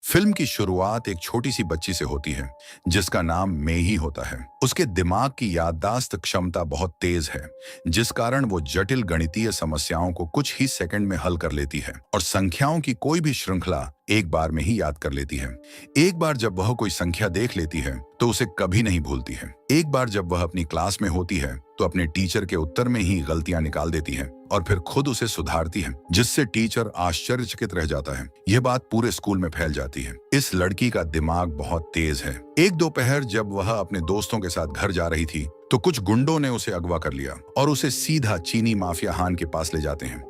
Film की शुरुआत एक छोटी सी बच्ची से होती है जिसका नाम मेई होता है। उसके दिमाग की याददाश्त क्षमता बहुत तेज है, जिस कारण वो जटिल गणितीय समस्याओं को कुछ ही सेकंड में हल कर लेती है और संख्याओं की कोई भी श्रृंखला एक बार में ही याद कर लेती है। एक बार जब वह कोई संख्या देख लेती है तो उसे कभी नहीं भूलती है। एक बार जब वह अपनी क्लास में होती है तो अपने टीचर के उत्तर में ही गलतियां निकाल देती है और फिर खुद उसे सुधारती है, जिससे टीचर आश्चर्यचकित रह जाता है। यह बात पूरे स्कूल में फैल जाती है। इस लड़की का दिमाग बहुत तेज है। एक दोपहर जब वह अपने दोस्तों के साथ घर जा रही थी तो कुछ गुंडों ने उसे अगवा कर लिया और उसे सीधा चीनी माफिया हान के पास ले जाते हैं।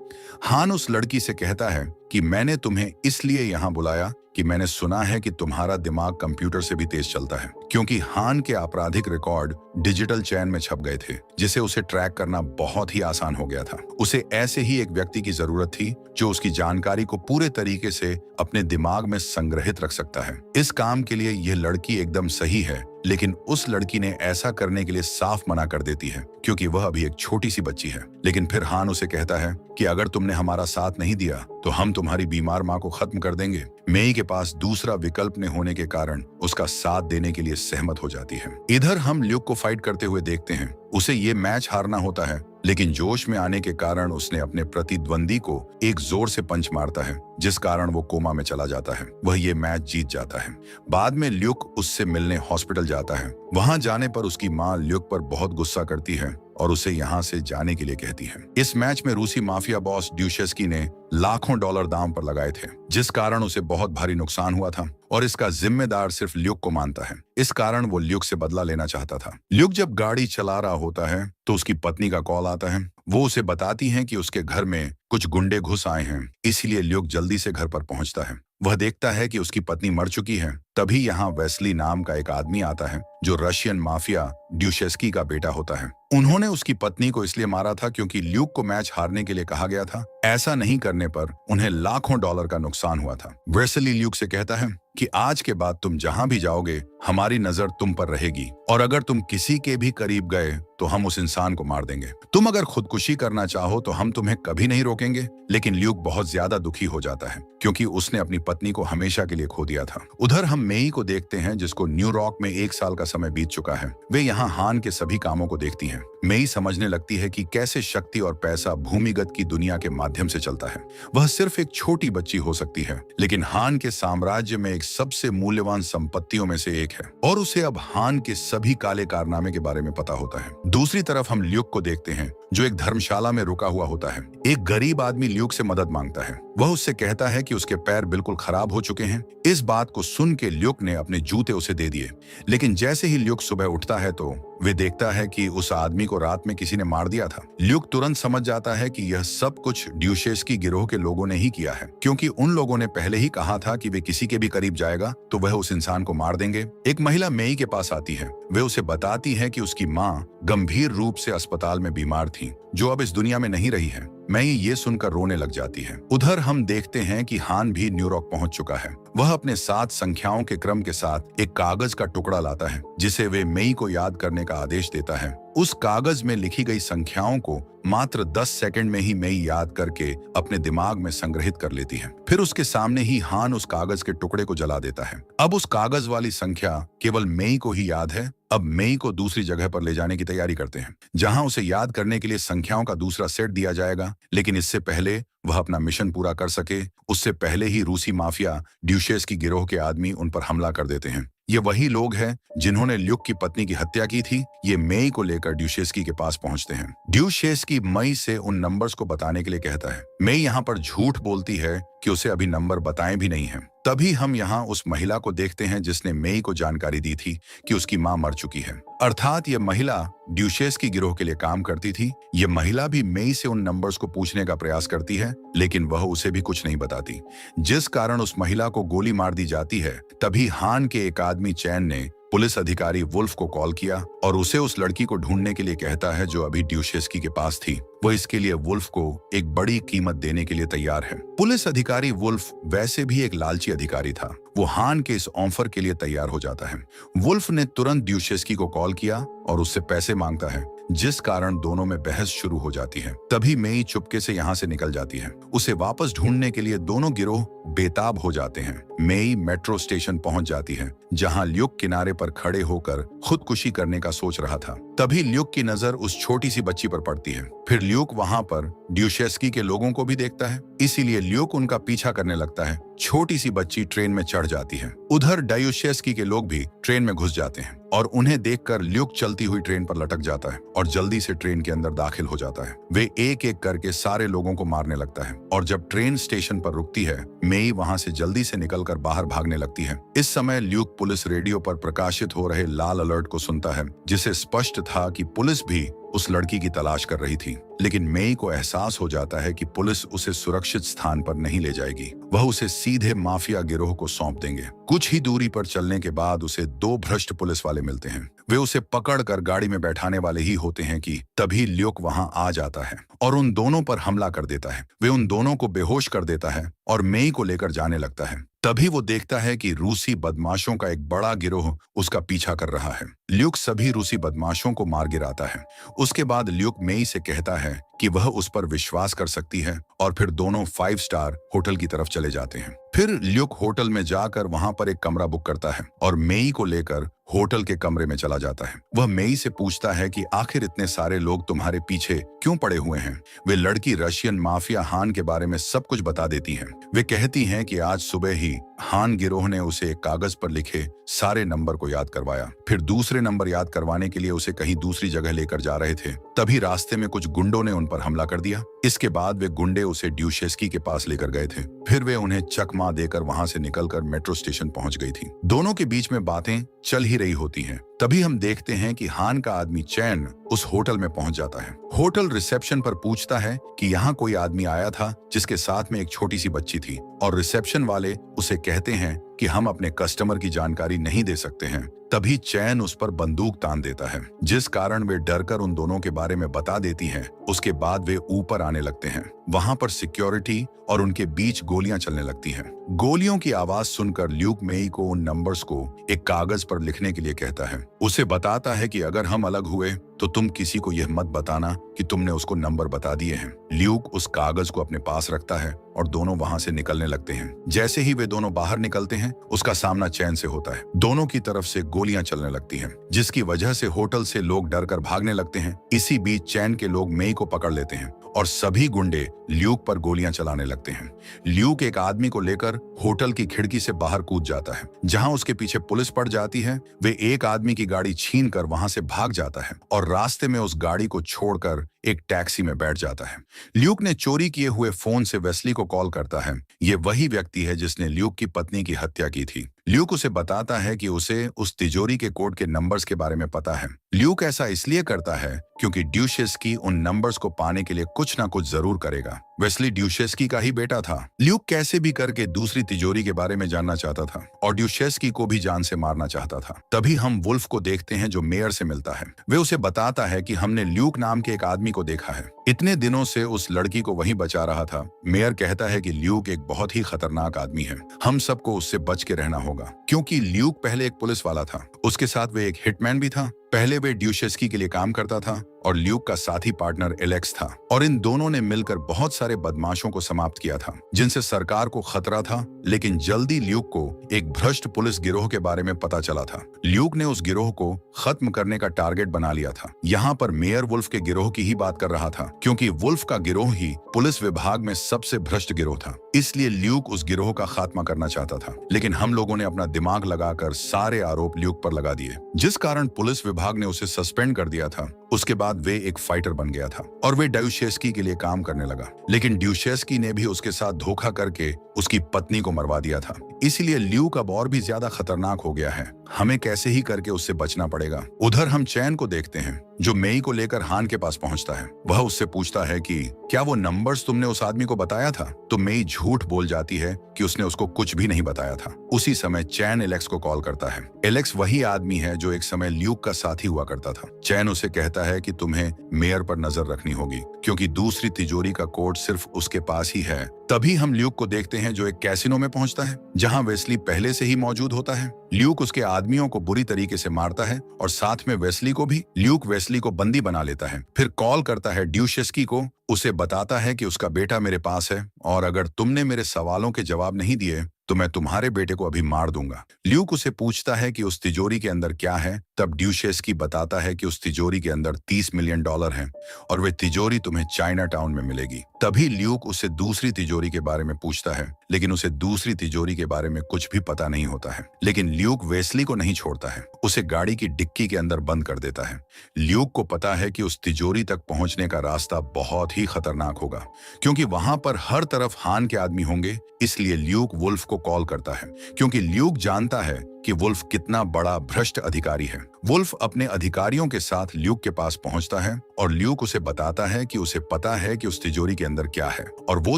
हान उस लड़की से कहता है कि मैंने तुम्हें इसलिए यहाँ बुलाया कि मैंने सुना है कि तुम्हारा दिमाग कंप्यूटर से भी तेज चलता है, क्योंकि हान के आपराधिक रिकॉर्ड डिजिटल चैन में छप गए थे, जिसे उसे ट्रैक करना बहुत ही आसान हो गया था। उसे ऐसे ही एक व्यक्ति की जरूरत थी जो उसकी जानकारी को पूरे तरीके से अपने दिमाग में संग्रहित रख सकता है। इस काम के लिए यह लड़की एकदम सही है, लेकिन उस लड़की ने ऐसा करने के लिए साफ मना कर देती है क्योंकि वह अभी एक छोटी सी बच्ची है। लेकिन फिर हान उसे कहता है कि अगर तुमने हमारा साथ नहीं दिया तो हम तुम्हारी बीमार माँ को खत्म कर देंगे। मेई के पास दूसरा विकल्प न होने के कारण उसका साथ देने के लिए सहमत हो जाती है। इधर हम ल्यूक को फाइट करते हुए देखते हैं। उसे ये मैच हारना होता है, लेकिन जोश में आने के कारण उसने अपने प्रतिद्वंदी को एक जोर से पंच मारता है, जिस कारण वो कोमा में चला जाता है। वह ये मैच जीत जाता है। बाद में ल्यूक उससे मिलने हॉस्पिटल जाता है। वहां जाने पर उसकी माँ ल्यूक पर बहुत गुस्सा करती है और उसे यहाँ से जाने के लिए कहती है। इस मैच में रूसी माफिया बॉस ड्यूशेस्की ने लाखों डॉलर दांव पर लगाए थे, जिस कारण उसे बहुत भारी नुकसान हुआ था और इसका जिम्मेदार सिर्फ ल्यूक को मानता है। इस कारण वो ल्यूक से बदला लेना चाहता था। ल्यूक जब गाड़ी चला रहा होता है तो उसकी पत्नी का कॉल आता है। वो उसे बताती हैं कि उसके घर में कुछ गुंडे घुस आए हैं, इसीलिए ल्यूक जल्दी से घर पर पहुंचता है। वह देखता है कि उसकी पत्नी मर चुकी है। तभी यहाँ वेस्ली नाम का एक आदमी आता है जो रशियन माफिया ड्यूशेस्की का बेटा होता है। उन्होंने उसकी पत्नी को इसलिए मारा था क्योंकि ल्यूक को मैच हारने के लिए कहा गया था। ऐसा नहीं करने पर उन्हें लाखों डॉलर का नुकसान हुआ था। वेस्ली ल्यूक से कहता है कि आज के बाद तुम जहां भी जाओगे हमारी नजर तुम पर रहेगी और अगर तुम किसी के भी करीब गए तो हम उस इंसान को मार देंगे। तुम अगर खुदकुशी करना चाहो तो हम तुम्हें कभी नहीं रोकेंगे। लेकिन ल्यूक बहुत ज्यादा दुखी हो जाता है क्योंकि उसने अपनी पत्नी को हमेशा के लिए खो दिया था। उधर हम मेई को देखते हैं जिसको न्यूयॉर्क में 1 साल का समय बीत चुका है। वे यहाँ हान के सभी कामों को देखती हैं। मेई समझने लगती है कि कैसे शक्ति और पैसा भूमिगत की दुनिया के माध्यम से चलता है। वह सिर्फ एक छोटी बच्ची हो सकती है, लेकिन हान के साम्राज्य में एक सबसे मूल्यवान संपत्तियों में से एक है और उसे अब हान के सभी काले कारनामे के बारे में पता होता है। दूसरी तरफ हम ल्यूक को देखते हैं जो एक धर्मशाला में रुका हुआ होता है। एक गरीब आदमी ल्यूक से मदद मांगता है। वह उससे कहता है कि उसके पैर बिल्कुल खराब हो चुके हैं। इस बात को सुन के ल्यूक ने अपने जूते उसे दे दिए, लेकिन जैसे ही ल्यूक सुबह उठता है तो वे देखता है कि उस आदमी को रात में किसी ने मार दिया था। ल्यूक तुरंत समझ जाता है कि यह सब कुछ ड्यूशेस्की गिरोह के लोगों ने ही किया है, क्योंकि उन लोगों ने पहले ही कहा था कि वे किसी के भी करीब जाएगा तो वह उस इंसान को मार देंगे। एक महिला मेई के पास आती है। वे उसे बताती है कि उसकी माँ गंभीर रूप से अस्पताल में बीमार थी, जो अब इस दुनिया में नहीं रही है। मैं ये सुनकर रोने लग जाती है। उधर हम देखते हैं कि हान भी न्यूयॉर्क पहुंच चुका है। वह अपने 7 संख्याओं के क्रम के साथ एक कागज का टुकड़ा लाता है, जिसे वे मेई को याद करने का आदेश देता है। उस कागज में लिखी गई संख्याओं को मात्र 10 सेकंड में ही मेई याद करके अपने दिमाग में संग्रहित कर लेती है। फिर उसके सामने ही हान उस कागज के टुकड़े को जला देता है। अब उस कागज वाली संख्या केवल मेई को ही याद है। अब मेई को दूसरी जगह पर ले जाने की तैयारी करते हैं, जहां उसे याद करने के लिए संख्याओं का दूसरा सेट दिया जाएगा। लेकिन इससे पहले वह अपना मिशन पूरा कर सके, उससे पहले ही रूसी माफिया ड्यूशेस्की गिरोह के आदमी उन पर हमला कर देते हैं। ये वही लोग हैं जिन्होंने ल्यूक की पत्नी की हत्या की थी। ये मेई को लेकर ड्यूशेस्की के पास पहुंचते हैं। ड्यूशेस्की मई से उन नंबर्स को बताने के लिए कहता है। मेई यहाँ पर झूठ बोलती है कि उसे अभी नंबर बताए भी नहीं है। तभी हम यहाँ उस महिला को देखते हैं जिसने मेई को जानकारी दी थी कि उसकी माँ मर चुकी है। अर्थात यह महिला ड्यूशेस्की गिरोह के लिए काम करती थी। यह महिला भी मेई से उन नंबर्स को पूछने का प्रयास करती है, लेकिन वह उसे भी कुछ नहीं बताती, जिस कारण उस महिला को गोली मार दी जाती है। तभी हान के एक आदमी चैन ने पुलिस अधिकारी वुल्फ को कॉल किया और उसे उस लड़की को ढूंढने के लिए कहता है जो अभी ड्यूशेस्की के पास थी। वो इसके लिए वुल्फ को एक बड़ी कीमत देने के लिए तैयार है। पुलिस अधिकारी वुल्फ वैसे भी एक लालची अधिकारी था। वो हान के इस ऑफर के लिए तैयार हो जाता है। वुल्फ ने तुरंत ड्यूशेस्की को कॉल किया और उससे पैसे मांगता है, जिस कारण दोनों में बहस शुरू हो जाती है। तभी मेई चुपके से यहाँ से निकल जाती है। उसे वापस ढूंढने के लिए दोनों गिरोह बेताब हो जाते हैं। मेई मेट्रो स्टेशन पहुंच जाती है, जहां ल्यूक किनारे पर खड़े होकर खुदकुशी करने का सोच रहा था। तभी ल्यूक की नजर उस छोटी सी बच्ची पर पड़ती है। फिर ल्यूक वहां पर ड्यूशेस्की के लोगों को भी देखता है, इसीलिए ल्यूक उनका पीछा करने लगता है। छोटी सी बच्ची ट्रेन में चढ़ जाती है। उधर ड्यूशेस्की के लोग भी ट्रेन में घुस जाते हैं और उन्हें देखकर ल्यूक चलती हुई ट्रेन पर लटक जाता है और जल्दी से ट्रेन के अंदर दाखिल हो जाता है। वे एक एक करके सारे लोगों को मारने लगता है और जब ट्रेन स्टेशन पर रुकती है, मेई वहां से जल्दी से निकलकर बाहर भागने लगती है। इस समय ल्यूक पुलिस रेडियो पर प्रकाशित हो रहे लाल अलर्ट को सुनता है, जिसे स्पष्ट था कि पुलिस भी उस लड़की की तलाश कर रही थी। लेकिन मेई को एहसास हो जाता है कि पुलिस उसे सुरक्षित स्थान पर नहीं ले जाएगी। वह उसे सीधे माफिया गिरोह को सौंप देंगे। कुछ ही दूरी पर चलने के बाद उसे दो भ्रष्ट पुलिस वाले मिलते हैं। वे उसे पकड़कर गाड़ी में बैठाने वाले ही होते हैं कि तभी ल्यूक वहां आ जाता है और उन दोनों पर हमला कर देता है। वे उन दोनों को बेहोश कर देता है और मेई को लेकर जाने लगता है। तभी वो देखता है कि रूसी बदमाशों का एक बड़ा गिरोह उसका पीछा कर रहा है। ल्यूक सभी रूसी बदमाशों को मार गिराता है। उसके बाद ल्यूक मेई से कहता है कि वह उस पर विश्वास कर सकती है और फिर दोनों 5 स्टार होटल की तरफ चले जाते हैं। फिर ल्यूक होटल में जाकर वहां पर एक कमरा बुक करता है और मेई को लेकर होटल के कमरे में चला जाता है। वह मेई से पूछता है कि आखिर इतने सारे लोग तुम्हारे पीछे क्यों पड़े हुए हैं। वे लड़की रशियन माफिया हान के बारे में सब कुछ बता देती है। वे कहती हैं कि आज सुबह ही हान गिरोह ने उसे एक कागज पर लिखे सारे नंबर को याद करवाया। फिर दूसरे नंबर याद करवाने के लिए उसे कहीं दूसरी जगह लेकर जा रहे थे। तभी रास्ते में कुछ गुंडों ने उन पर हमला कर दिया। इसके बाद वे गुंडे उसे ड्यूशेस्की के पास लेकर गए थे। फिर वे उन्हें चकमा देकर वहां से निकलकर मेट्रो स्टेशन पहुंच गई थी। दोनों के बीच में बातें चल ही रही होती हैं। तभी हम देखते हैं कि हान का आदमी चैन उस होटल में पहुंच जाता है। होटल रिसेप्शन पर पूछता है कि यहाँ कोई आदमी आया था जिसके साथ में एक छोटी सी बच्ची थी, और रिसेप्शन वाले उसे कहते हैं कि हम अपने कस्टमर की जानकारी नहीं दे सकते हैं। तभी चैन उस पर बंदूक तान देता है, जिस कारण वे डरकर उन दोनों के बारे में बता देती हैं। उसके बाद वे ऊपर आने लगते हैं। वहां पर सिक्योरिटी और उनके बीच गोलियां चलने लगती हैं। गोलियों की आवाज सुनकर ल्यूक मेई को उन नंबर्स को एक कागज पर लिखने के लिए कहता है। उसे बताता है कि अगर हम अलग हुए तो तुम किसी को यह मत बताना कि तुमने उसको नंबर बता दिए हैं। ल्यूक उस कागज को अपने पास रखता है और दोनों वहां से निकलने लगते हैं। जैसे ही वे दोनों बाहर निकलते हैं, उसका सामना चैन से होता है। दोनों की तरफ से गोलियां चलने लगती हैं, जिसकी वजह से होटल से लोग डरकर भागने लगते हैं। इसी बीच चैन के लोग मेई को पकड़ लेते हैं और सभी गुंडे ल्यूक पर गोलियां चलाने लगते हैं। ल्यूक एक आदमी को लेकर होटल की खिड़की से बाहर कूद जाता है, जहां उसके पीछे पुलिस पड़ जाती है। वे एक आदमी की गाड़ी छीनकर वहां से भाग जाता है और रास्ते में उस गाड़ी को छोड़कर एक टैक्सी में बैठ जाता है। ल्यूक ने चोरी किए हुए फोन से वेस्ली को कॉल करता है। ये वही व्यक्ति है जिसने ल्यूक की पत्नी की हत्या की थी। ल्यूक उसे बताता है कि उसे उस तिजोरी के कोड के नंबर्स के बारे में पता है। ल्यूक ऐसा इसलिए करता है क्योंकि ड्यूशेस्की उन नंबर्स को पाने के लिए कुछ ना कुछ जरूर करेगा। वेस्ली ड्यूशेस्की का ही बेटा था। ल्यूक कैसे भी करके दूसरी तिजोरी के बारे में जानना चाहता था और ड्यूशेस्की को भी जान से मारना चाहता था। तभी हम वुल्फ को देखते हैं, जो मेयर से मिलता है। वे उसे बताता है कि हमने ल्यूक नाम के एक आदमी को देखा है। इतने दिनों से उस लड़की को वहीं बचा रहा था। मेयर कहता है कि ल्यूक एक बहुत ही खतरनाक आदमी है। हम सबको उससे बच के रहना होगा, क्योंकि ल्यूक पहले एक पुलिस वाला था। उसके साथ वे एक हिटमैन भी था। पहले वे ड्यूशेस्की के लिए काम करता था और ल्यूक का साथी पार्टनर एलेक्स था, और इन दोनों ने मिलकर बहुत सारे बदमाशों को समाप्त किया था, जिनसे सरकार को खतरा था। लेकिन जल्दी ल्यूक को एक भ्रष्ट पुलिस गिरोह के बारे में पता चला था। ल्यूक ने उस गिरोह को खत्म करने का टारगेट बना लिया था। यहाँ पर मेयर वुल्फ के गिरोह की ही बात कर रहा था, क्योंकि वुल्फ का गिरोह ही पुलिस विभाग में सबसे भ्रष्ट गिरोह था। इसलिए ल्यूक उस गिरोह का खात्मा करना चाहता था। लेकिन हम लोगों ने अपना दिमाग लगाकर सारे आरोप ल्यूक पर लगा दिए, जिस कारण पुलिस विभाग ने उसे सस्पेंड कर दिया था। उसके बाद वे एक फाइटर बन गया था और वे ड्यूशेस्की के लिए काम करने लगा। लेकिन ड्यूशेस्की ने भी उसके साथ धोखा करके उसकी पत्नी को मरवा दिया था। इसलिए ल्यूक अब और भी ज्यादा खतरनाक हो गया है। हमें कैसे ही करके उससे बचना पड़ेगा। उधर हम चैन को देखते हैं जो मेई को लेकर हान के पास पहुंचता है। वह उससे पूछता है कि क्या वो नंबर्स तुमने उस आदमी को बताया था? तो मेई झूठ बोल जाती है कि उसने उसको कुछ भी नहीं बताया था। उसी समय चैन एलेक्स को कॉल करता है। एलेक्स वही आदमी है जो एक समय ल्यूक का साथी हुआ करता था। चैन उसे कहता है कि तुम्हें मेयर पर नजर रखनी होगी क्योंकि दूसरी तिजोरी का कोड सिर्फ उसके पास ही है। तभी हम ल्यूक को देखते हैं जो एक कैसीनो में पहुंचता है जहां वेस्ली पहले से ही मौजूद होता है। ल्यूक उसके आदमियों को बुरी तरीके से मारता है और साथ में वेस्ली को भी। ल्यूक वेस्ली को बंदी बना लेता है, फिर कॉल करता है ड्यूशेस्की को। उसे बताता है कि उसका बेटा मेरे पास है और अगर तुमने मेरे सवालों के जवाब नहीं दिए तो मैं तुम्हारे बेटे को अभी मार दूंगा। ल्यूक उसे पूछता है कि उस तिजोरी के अंदर क्या है। तब ड्यूशेस्की बताता है कि उस तिजोरी के अंदर $30 मिलियन हैं और वे तिजोरी तुम्हें चाइना टाउन में मिलेगी। तभी ल्यूक उससे दूसरी तिजोरी के बारे में पूछता है, लेकिन उसे दूसरी तिजोरी के बारे में कुछ भी पता नहीं होता है। लेकिन ल्यूक वेस्ली को नहीं छोड़ता है, उसे गाड़ी की डिक्की के अंदर बंद कर देता है। ल्यूक को पता है कि उस तिजोरी तक पहुंचने का रास्ता बहुत ही खतरनाक होगा क्योंकि वहां पर हर तरफ हान के आदमी होंगे। इसलिए ल्यूक वुल्फ को कॉल करता है क्योंकि ल्यूक जानता है कि वुल्फ कितना बड़ा भ्रष्ट अधिकारी है। वुल्फ अपने अधिकारियों के साथ ल्यूक के पास पहुंचता है और ल्यूक उसे बताता है कि उसे पता है कि उस तिजोरी के अंदर क्या है और वो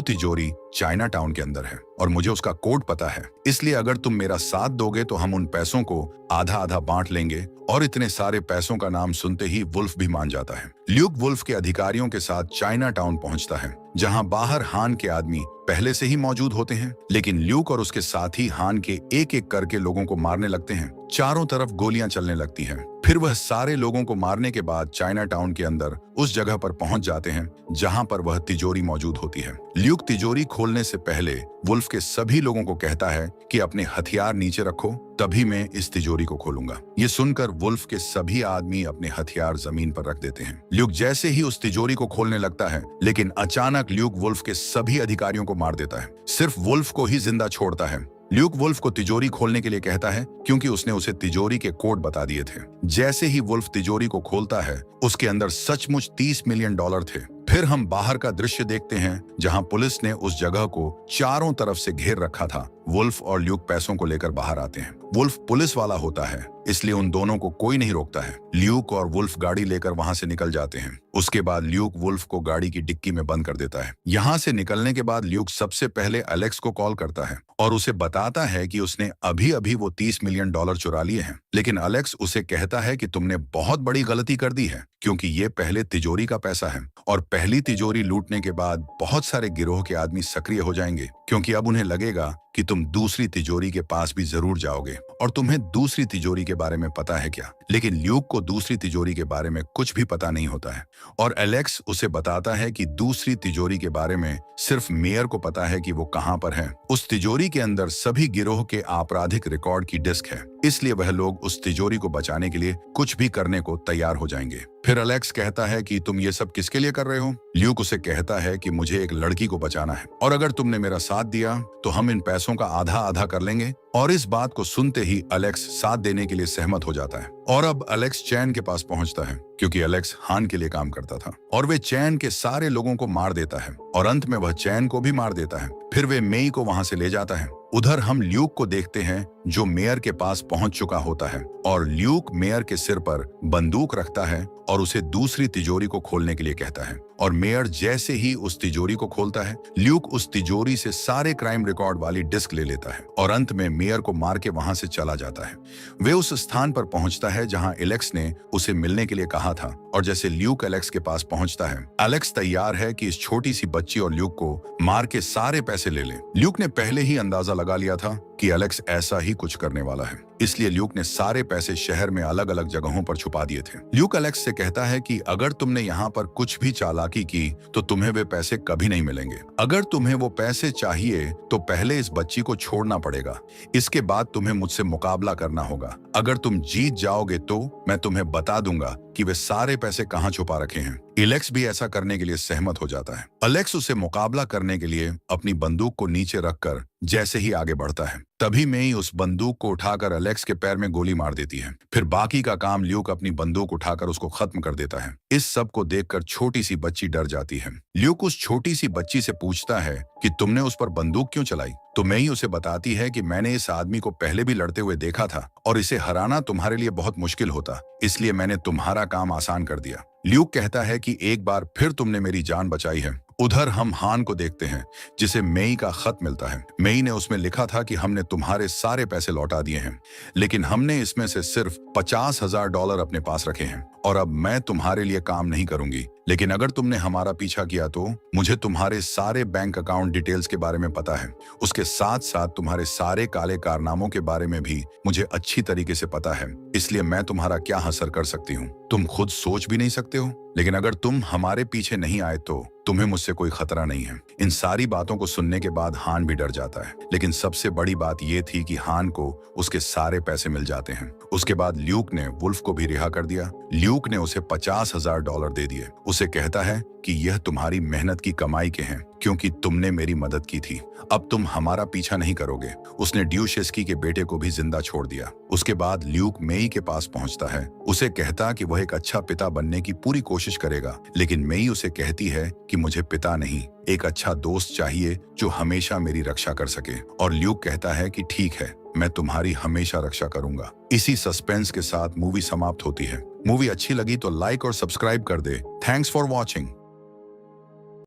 तिजोरी चाइना टाउन के अंदर है और मुझे उसका कोड पता है। इसलिए अगर तुम मेरा साथ दोगे तो हम उन पैसों को आधा आधा बांट लेंगे। और इतने सारे पैसों का नाम सुनते ही वुल्फ भी मान जाता है। ल्यूक वुल्फ के अधिकारियों के साथ चाइना टाउन पहुंचता है जहां बाहर हान के आदमी पहले से ही मौजूद होते हैं। लेकिन ल्यूक और उसके साथी हान के एक एक करके लोगों को मारने लगते हैं। चारों तरफ गोलियां चलने लगती हैं। फिर वह सारे लोगों को मारने के बाद चाइना टाउन के अंदर उस जगह पर पहुंच जाते हैं जहां पर वह तिजोरी मौजूद होती है। ल्यूक तिजोरी खोलने से पहले वुल्फ के सभी लोगों को कहता है कि अपने हथियार नीचे रखो, तभी मैं इस तिजोरी को खोलूंगा। ये सुनकर वुल्फ के सभी आदमी अपने हथियार जमीन पर रख देते हैं। ल्यूक जैसे ही उस तिजोरी को खोलने लगता है, लेकिन अचानक ल्यूक वुल्फ के सभी अधिकारियों को मार देता है। सिर्फ वुल्फ को ही जिंदा छोड़ता है। ल्यूक वुल्फ को तिजोरी खोलने के लिए कहता है क्योंकि उसने उसे तिजोरी के कोड बता दिए थे। जैसे ही वुल्फ तिजोरी को खोलता है, उसके अंदर सचमुच $30 मिलियन थे। फिर हम बाहर का दृश्य देखते हैं जहां पुलिस ने उस जगह को चारों तरफ से घेर रखा था। वुल्फ और ल्यूक पैसों को लेकर बाहर आते हैं। वुल्फ पुलिस वाला होता है, इसलिए उन दोनों को कोई नहीं रोकता है। ल्यूक और वुल्फ गाड़ी लेकर वहां से निकल जाते हैं। उसके बाद ल्यूक वुल्फ को गाड़ी की डिक्की में बंद कर देता है। यहाँ से निकलने के बाद ल्यूक सबसे पहले एलेक्स को कॉल करता है और उसे बताता है कि उसने अभी अभी वो $30 मिलियन चुरा लिए हैं। लेकिन एलेक्स उसे कहता है कि तुमने बहुत बड़ी गलती कर दी है क्योंकि ये पहले तिजोरी का पैसा है और पहली तिजोरी लूटने के बाद बहुत सारे गिरोह के आदमी सक्रिय हो जाएंगे क्योंकि अब उन्हें लगेगा कि तुम दूसरी तिजोरी के पास भी जरूर जाओगे और तुम्हें दूसरी तिजोरी के बारे में पता है क्या। लेकिन ल्यूक को दूसरी तिजोरी के बारे में कुछ भी पता नहीं होता है और एलेक्स उसे बताता है कि दूसरी तिजोरी के बारे में सिर्फ मेयर को पता है कि वो कहां पर है। उस तिजोरी के अंदर सभी गिरोह के आपराधिक रिकॉर्ड की डिस्क है, इसलिए वह लोग उस तिजोरी को बचाने के लिए कुछ भी करने को तैयार हो जाएंगे। फिर एलेक्स कहता है कि तुम ये सब किसके लिए कर रहे हो। ल्यूक उसे कहता है कि मुझे एक लड़की को बचाना है और अगर तुमने मेरा साथ दिया तो हम इन पैसों का आधा आधा कर लेंगे। और इस बात को सुनते ही एलेक्स साथ देने के लिए सहमत हो जाता है और अब एलेक्स चैन के पास पहुंचता है क्योंकि एलेक्स हान के लिए काम करता था और वे चैन के सारे लोगों को मार देता है और अंत में वह चैन को भी मार देता है। फिर वे मेई को वहां से ले जाता है। उधर हम ल्यूक को देखते हैं जो मेयर के पास पहुंच चुका होता है और ल्यूक मेयर के सिर पर बंदूक रखता है और उसे दूसरी तिजोरी को खोलने के लिए कहता है और मेयर जैसे ही उस तिजोरी को खोलता है, ल्यूक उस तिजोरी से सारे क्राइम रिकॉर्ड वाली डिस्क ले लेता है और अंत में मेयर को मार के वहां से चला जाता है। वे उस स्थान पर पहुंचता है जहां एलेक्स ने उसे मिलने के लिए कहा था और जैसे ल्यूक एलेक्स के पास पहुंचता है, एलेक्स तैयार है कि इस छोटी सी बच्ची और ल्यूक को मार के सारे पैसे ले ले। ल्यूक ने पहले ही अंदाजा लगा लिया था कि एलेक्स ऐसा ही कुछ करने वाला है, इसलिए ल्यूक ने सारे पैसे शहर में अलग अलग जगहों पर छुपा दिए थे। ल्यूक एलेक्स से कहता है कि अगर तुमने यहाँ पर कुछ भी चालाकी की तो तुम्हें वे पैसे कभी नहीं मिलेंगे। अगर तुम्हें वो पैसे चाहिए तो पहले इस बच्ची को छोड़ना पड़ेगा, इसके बाद तुम्हें मुझसे मुकाबला करना होगा। अगर तुम जीत जाओगे तो मैं तुम्हें बता दूंगा कि वे सारे पैसे कहाँ छुपा रखे हैं। एलेक्स भी ऐसा करने के लिए सहमत हो जाता है। एलेक्स उसे मुकाबला करने के लिए अपनी बंदूक को नीचे रखकर जैसे ही आगे बढ़ता है, तभी मेई उस बंदूक को उठाकर एलेक्स के पैर में गोली मार देती है। फिर बाकी का काम ल्यूक अपनी बंदूक उठाकर उसको खत्म कर देता है। इस सब को देखकर छोटी सी बच्ची डर जाती है। ल्यूक उस छोटी सी बच्ची से पूछता है कि तुमने उस पर बंदूक क्यों चलाई? तो मेई उसे बताती है कि मैंने इस आदमी को पहले भी लड़ते हुए देखा था और इसे हराना तुम्हारे लिए बहुत मुश्किल होता, इसलिए मैंने तुम्हारा काम आसान कर दिया। ल्यूक कहता है कि एक बार फिर तुमने मेरी जान बचाई है। उधर हम हान को देखते हैं, जिसे मेई का खत मिलता है। मेई ने उसमें लिखा था कि हमने तुम्हारे सारे पैसे लौटा दिए हैं, लेकिन हमने इसमें से सिर्फ $50,000 अपने पास रखे हैं और अब मैं तुम्हारे लिए काम नहीं करूंगी, लेकिन अगर तुमने हमारा पीछा किया तो मुझे तुम्हारे सारे बैंक अकाउंट डिटेल्स के बारे में पता है। उसके साथ साथ तुम्हारे सारे काले कारनामों के बारे में भी मुझे अच्छी तरीके से पता है, इसलिए मैं तुम्हारा क्या हासिल कर सकती हूँ तुम खुद सोच भी नहीं सकते हो। लेकिन अगर तुम हमारे पीछे नहीं आए तो तुम्हें मुझसे कोई खतरा नहीं है। इन सारी बातों को सुनने के बाद हान भी डर जाता है, लेकिन सबसे बड़ी बात यह थी कि हान को उसके सारे पैसे मिल जाते हैं। उसके बाद ल्यूक ने वुल्फ को भी रिहा कर दिया। ल्यूक ने उसे $50,000 दे दिए। उसे कहता है कि यह तुम्हारी मेहनत की कमाई के हैं, क्योंकि तुमने मेरी मदद की थी। अब तुम हमारा पीछा नहीं करोगे। उसने ड्यूशेस्की के बेटे को भी जिंदा छोड़ दिया। उसके बाद ल्यूक मेई के पास पहुंचता है। उसे कहता कि वह एक अच्छा पिता बनने की पूरी कोशिश करेगा, लेकिन मेई उसे कहती है कि मुझे पिता नहीं, एक अच्छा दोस्त चाहिए जो हमेशा मेरी रक्षा कर सके। और ल्यूक कहता है कि ठीक है, मैं तुम्हारी हमेशा रक्षा करूंगा। इसी सस्पेंस के साथ मूवी समाप्त होती है। मूवी अच्छी लगी तो लाइक और सब्सक्राइब कर दे। Thanks for watching.